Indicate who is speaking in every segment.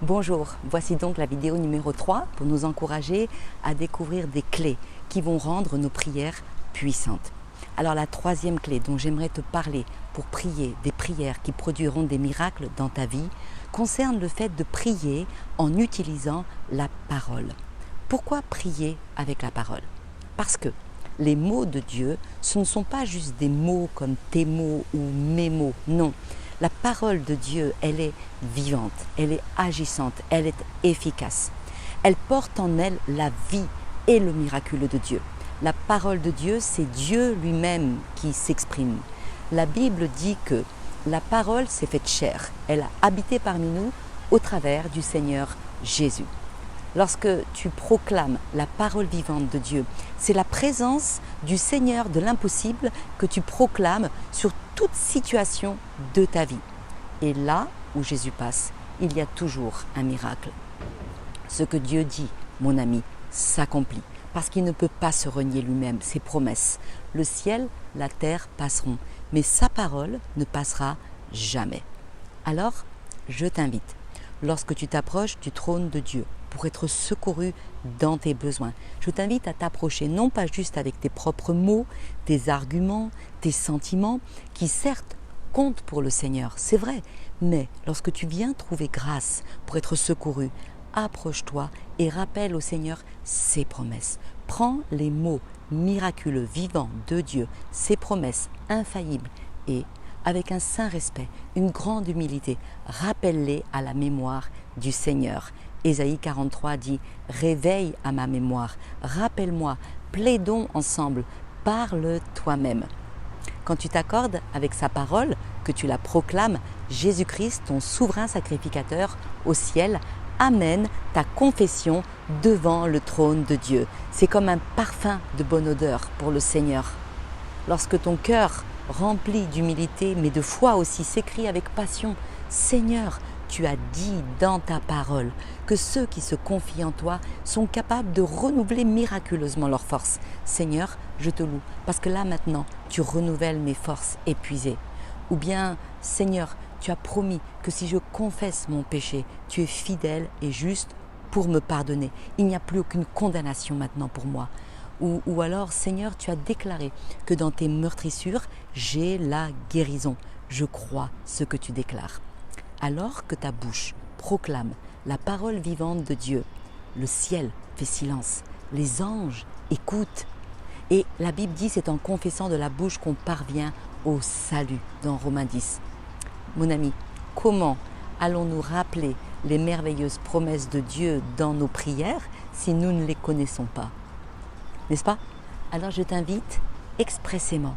Speaker 1: Bonjour, voici donc la vidéo numéro 3 pour nous encourager à découvrir des clés qui vont rendre nos prières puissantes. Alors la troisième clé dont j'aimerais te parler pour prier des prières qui produiront des miracles dans ta vie concerne le fait de prier en utilisant la parole. Pourquoi prier avec la parole? Parce que les mots de Dieu, ce ne sont pas juste des mots comme tes mots ou mes mots, non. La parole de Dieu, elle est vivante, elle est agissante, elle est efficace. Elle porte en elle la vie et le miraculeux de Dieu. La parole de Dieu, c'est Dieu lui-même qui s'exprime. La Bible dit que la parole s'est faite chair, elle a habité parmi nous au travers du Seigneur Jésus. Lorsque tu proclames la parole vivante de Dieu, c'est la présence du Seigneur de l'impossible que tu proclames sur toute situation de ta vie. Et là où Jésus passe, il y a toujours un miracle. Ce que Dieu dit, mon ami, s'accomplit, parce qu'il ne peut pas se renier lui-même, ses promesses. Le ciel, la terre passeront, mais sa parole ne passera jamais. Alors, je t'invite, lorsque tu t'approches du trône de Dieu, pour être secouru dans tes besoins. Je t'invite à t'approcher non pas juste avec tes propres mots, tes arguments, tes sentiments, qui certes comptent pour le Seigneur, c'est vrai, mais lorsque tu viens trouver grâce pour être secouru, approche-toi et rappelle au Seigneur ses promesses. Prends les mots miraculeux, vivants de Dieu, ses promesses infaillibles et avec un saint respect, une grande humilité, rappelle-les à la mémoire du Seigneur. Ésaïe 43 dit « Réveille à ma mémoire, rappelle-moi, plaidons ensemble, parle toi-même ». Quand tu t'accordes avec sa parole, que tu la proclames, Jésus-Christ, ton souverain sacrificateur au ciel, amène ta confession devant le trône de Dieu. C'est comme un parfum de bonne odeur pour le Seigneur. Lorsque ton cœur, rempli d'humilité, mais de foi aussi, s'écrie avec passion « Seigneur », tu as dit dans ta parole que ceux qui se confient en toi sont capables de renouveler miraculeusement leurs forces. Seigneur, je te loue, parce que là maintenant, tu renouvelles mes forces épuisées. Ou bien, Seigneur, tu as promis que si je confesse mon péché, tu es fidèle et juste pour me pardonner. Il n'y a plus aucune condamnation maintenant pour moi. Ou alors, Seigneur, tu as déclaré que dans tes meurtrissures, j'ai la guérison. Je crois ce que tu déclares. Alors que ta bouche proclame la parole vivante de Dieu, le ciel fait silence, les anges écoutent. Et la Bible dit, c'est en confessant de la bouche qu'on parvient au salut, dans Romains 10. Mon ami, comment allons-nous rappeler les merveilleuses promesses de Dieu dans nos prières si nous ne les connaissons pas? N'est-ce pas? Alors je t'invite expressément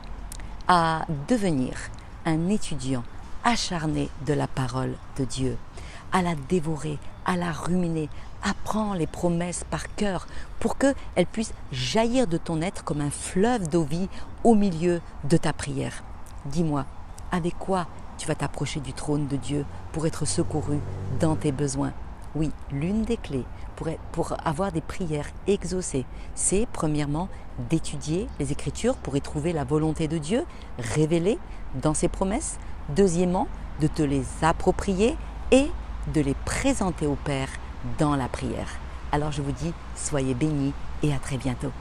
Speaker 1: à devenir un étudiant acharné de la parole de Dieu, à la dévorer, à la ruminer. Apprends les promesses par cœur pour qu'elles puissent jaillir de ton être comme un fleuve d'eau vive au milieu de ta prière. Dis-moi, avec quoi tu vas t'approcher du trône de Dieu pour être secouru dans tes besoins? Oui, l'une des clés pour avoir des prières exaucées, c'est premièrement d'étudier les Écritures pour y trouver la volonté de Dieu révélée dans ses promesses. Deuxièmement, de te les approprier et de les présenter au Père dans la prière. Alors je vous dis, soyez bénis et à très bientôt.